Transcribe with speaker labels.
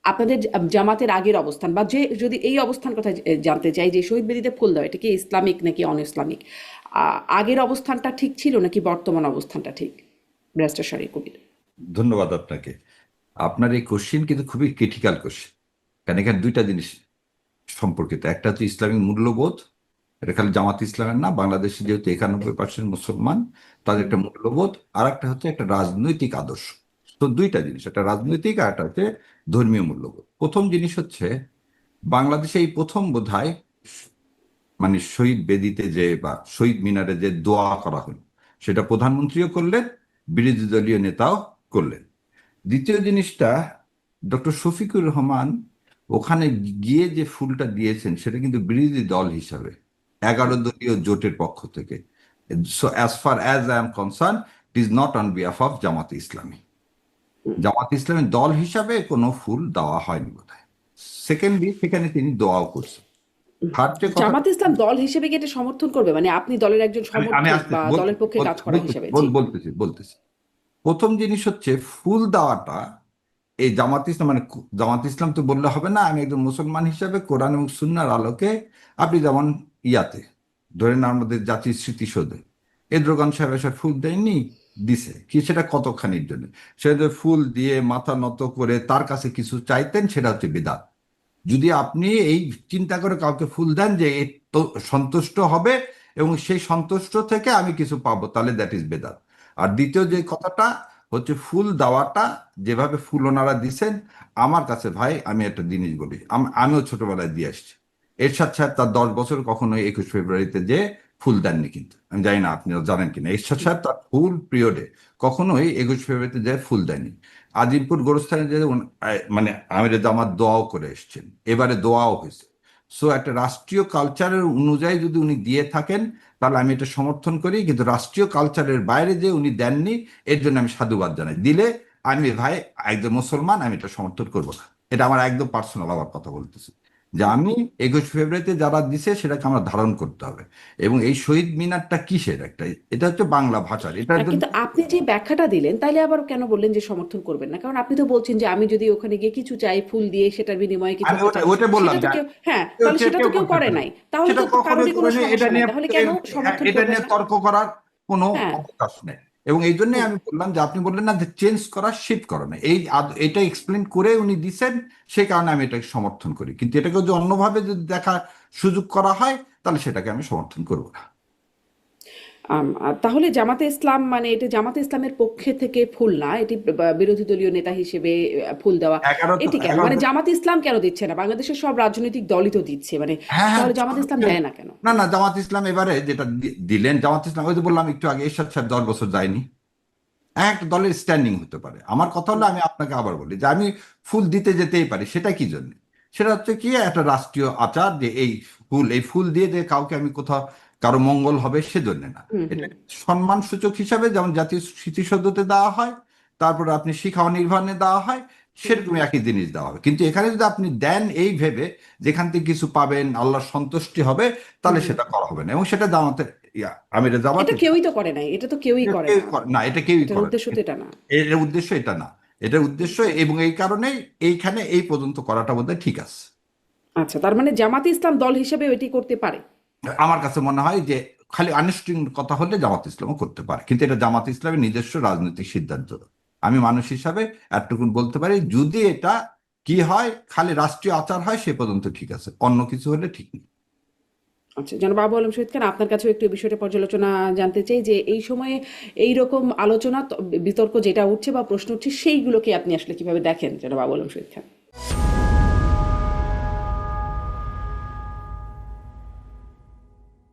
Speaker 1: আপনাদের জামাতের আগের অবস্থান বা যে যদি এই অবস্থান কথা জানতে চাই যে শহীদ বেদিতে ফুল দেওয়া এটা কি ইসলামিক নাকি অন ইসলামিক, আগের অবস্থানটা ঠিক ছিল নাকি বর্তমান অবস্থানটা ঠিক? ব্যারিস্টার শরীফ কবির।
Speaker 2: ধন্যবাদ আপনাকে। আপনার এই কোশ্চিন কিন্তু খুবই ক্রিটিক্যাল কোশ্চিন, কারণ এখানে দুইটা জিনিস সম্পর্কিত। একটা হচ্ছে ইসলামিক মূল্যবোধ, এটা খালি জামাত ইসলামের না, বাংলাদেশে যেহেতু 91% মুসলমান, তাদের একটা মূল্যবোধ। আর একটা হচ্ছে একটা রাজনৈতিক আদর্শ। তো দুইটা জিনিস, একটা রাজনৈতিক আর একটা হচ্ছে ধর্মীয় মূল্যবোধ। প্রথম জিনিস হচ্ছে বাংলাদেশে এই প্রথম বোধহয় মানে শহীদ বেদিতে যে বা শহীদ মিনারে যে দোয়া করা হলো, সেটা প্রধানমন্ত্রীও করলেন, বিরোধী দলীয় নেতাও করলেন। দ্বিতীয় জিনিসটা, ডক্টর শফিকুর রহমান ওখানে গিয়ে যে ফুলটা দিয়েছেন সেটা কিন্তু বিরোধী দল হিসাবে 11 দলীয় জোটের পক্ষ থেকে। So as far as I am concerned, it is not on behalf of Jamaat Islami. Jamaat ইসলামের দল হিসাবে কোনো ফুল দেওয়া হয়নি বোধহয়। সেকেন্ডলি সেখানে তিনি দোয়াও করছেন। থার্ড যে কথা,
Speaker 1: জামাত ইসলাম দল হিসেবে কি এটা সমর্থন করবে, মানে আপনি দলের একজন
Speaker 2: আমি আমি
Speaker 1: সমর্থক
Speaker 2: আসতে
Speaker 1: বা দলের পক্ষে কাজ করা
Speaker 2: বলতেছি
Speaker 1: হিসেবে? জি।
Speaker 2: বলতেছি প্রথম জিনিস হচ্ছে ফুল দেওয়াটা। এই জামাত ইসলাম মানে জামাত ইসলাম তো বললে হবে না, আমি একজন মুসলমান হিসাবে কোরআন এবং সুন্নাহর আলোকে, আপনি যেমন ইয়াতে ধরেন আমাদের জাতির স্মৃতিসৌধে এরদোগান সাহেব এসে ফুল দেয়নি, দিছে কি সেটা কতখানির জন্য? সেটা যে ফুল দিয়ে মাথা নত করে তার কাছে কিছু চাইতেন, সেটা হচ্ছে বিদআত। যদি আপনি এই চিন্তা করে কাউকে ফুল দেন যে এ তো সন্তুষ্ট হবে এবং সেই সন্তুষ্ট থেকে আমি কিছু পাবো, তাহলে দ্যাট ইজ বেদাত। আর দ্বিতীয় যে কথাটা হচ্ছে ফুল দেওয়াটা, যেভাবে ফুল ওনারা দিছেন, আমার কাছে ভাই আমি একটা জিনিস বলি, আমিও ছোটবেলায় দিয়ে আসছি। এরশাদ সাহেব তার 10 বছর কখনো 21 ফেব্রুয়ারিতে যে ফুল দেননি, কিন্তু আমি জানি না আপনি জানেন কিনা, এরশাদ সাহেব তার ফুল পিরিয়ডে কখনোই 21 ফেব্রুয়ারিতে যে ফুল দেয়নি। আজিমপুর গোরস্থানে যে মানে আমির জামাত দোয়াও করে এসছেন, এবারে দোয়াও হয়েছে। সো একটা রাষ্ট্রীয় কালচারের অনুযায়ী যদি উনি দিয়ে থাকেন, তাহলে আমি এটা সমর্থন করি, কিন্তু রাষ্ট্রীয় কালচারের বাইরে যে উনি দেননি, এর জন্য আমি সাধুবাদ জানাই। দিলে আমি ভাই একজন মুসলমান, আমি এটা সমর্থন করবো না। এটা আমার একদম পার্সোনাল আবার কথা বলতেছি, যে আমি 21 ফেব্রুয়ারিতে যারা দিছে সেটাকে আমরা ধারণ করতে হবে। এবং এই শহীদ মিনারটা কিসের একটা, এটা হচ্ছে বাংলা ভাষার, এটার জন্য
Speaker 1: কিন্তু আপনি যে ব্যাখ্যাটা দিলেন তাইলে আবার কেন বললেন যে সমর্থন করবেন না? কারণ আপনি তো বলছেন যে আমি যদি ওখানে গিয়ে কিছু চাই, ফুল দিয়ে সেটার বিনিময়ে কিছু
Speaker 2: আমি
Speaker 1: একটা
Speaker 2: ওটা
Speaker 1: চাই,
Speaker 2: ওটা বললাম
Speaker 1: সেটা তো
Speaker 2: যে
Speaker 1: কেউ, হ্যাঁ, তাহলে সেটা
Speaker 2: কেউ
Speaker 1: তো কেউ
Speaker 2: করতে
Speaker 1: করে
Speaker 2: পারে,
Speaker 1: নাই, তাহলে
Speaker 2: সেটা
Speaker 1: তো
Speaker 2: কখনোই
Speaker 1: কারোরই কোনো
Speaker 2: করে নেই। এটা
Speaker 1: সমস্যা নাই,
Speaker 2: নিয়ে
Speaker 1: তাহলে কেন সমর্থন
Speaker 2: এটা
Speaker 1: করবেন
Speaker 2: নিয়ে
Speaker 1: না?
Speaker 2: তর্ক করার কোনো
Speaker 1: হ্যাঁ।
Speaker 2: অবকাশ নেই। এবং এই জন্য আমি বললাম যে আপনি বললেন না যে চেঞ্জ করা, শিফট করা না, এটা এক্সপ্লেন করে উনি দিছেন, সেই কারণে আমি এটাকে সমর্থন করি। কিন্তু এটাকে যদি অন্যভাবে যদি দেখার সুযোগ করা হয়, তাহলে সেটাকে আমি সমর্থন করবো না।
Speaker 1: তাহলে জামাতে ইসলাম মানে এটা জামাতে ইসলামের পক্ষে থেকে ফুল না, এটি বিরোধী দলীয় নেতা হিসেবে ফুল দেওয়া,
Speaker 2: এগারো
Speaker 1: এটি কেন?
Speaker 2: এগারো
Speaker 1: মানে জামাতে ইসলাম কেন দিচ্ছে না? বাংলাদেশের সব রাজনৈতিক দলই তো দিচ্ছে, মানে
Speaker 2: হ্যাঁ, হ্যাঁ,
Speaker 1: তাহলে জামাতে ইসলাম দেয় না কেন?
Speaker 2: না না, জামাত ইসলাম এবারে যেটা দিলেন, জামাত ইসলাম ওই যে বললাম একটু আগে, এরশাদ সাহেব 10 বছর যায়নি। একটা দলের স্ট্যান্ডিং হতে পারে। আমার কথা হলো, আমি আপনাকে আবার বলি যে আমি ফুল দিতে যেতেই পারি, সেটা কি জন্য? সেটা হচ্ছে কি একটা রাষ্ট্রীয় আচার, যে এই ফুল দিয়ে যে কাউকে আমি কোথাও কারো মঙ্গল হবে সেজন্য না।
Speaker 1: হুম,
Speaker 2: এটা
Speaker 1: হুম।
Speaker 2: সম্মান সূচক হিসাবে যেমন জাতীয় স্মৃতিসৌধতে দেওয়া হয়, তারপরে আপনি শিখা ও নির্বাণে দেওয়া হয়, সেরকম একই জিনিস দেওয়া হবে। কিন্তু এখানে যদি আপনি দেন এই ভেবে যেখান থেকে কিছু পাবেন, আল্লাহর সন্তুষ্টি হবে, তাহলে সেটা করা হবে না। এবং সেটা জামাতে আমিরে
Speaker 1: এটা
Speaker 2: জামাতে
Speaker 1: কেউই তো করে নাই, এটা তো কেউই করে না।
Speaker 2: না, এটা কেউই
Speaker 1: এটার
Speaker 2: করে না।
Speaker 1: উদ্দেশ্য তো এটা না।
Speaker 2: এর উদ্দেশ্য এটা না, এটার উদ্দেশ্য, এবং এই কারণেই এইখানে এই পর্যন্ত করাটা বোধহয় ঠিক আছে।
Speaker 1: আচ্ছা, তার মানে জামাতে ইসলাম দল হিসেবে এটি করতে পারে।
Speaker 2: আমার কাছে মনে হয় যে খালি আনুষ্ঠানিক কথা হলে জামাত ইসলামও করতে পারে, কিন্তু এটা জামাত ইসলামের নিজস্ব রাজনৈতিক সিদ্ধান্ত। আমি মানুষ হিসাবে এতটুকুন বলতে পারি, যদি এটা কি হয়, খালি রাষ্ট্রীয় আচার হয়, সে পর্যন্ত ঠিক আছে, অন্য কিছু হলে ঠিক নেই।
Speaker 1: আচ্ছা, জনাব আবু আলম শহীদ খান, আপনার কাছেও একটু এই বিষয়টা পর্যালোচনা জানতে চাই যে এই সময়ে এই রকম আলোচনা বিতর্ক যেটা উঠছে বা প্রশ্ন উঠছে সেইগুলোকে আপনি আসলে কিভাবে দেখেন, জনাব আবু আলম শহীদ খান?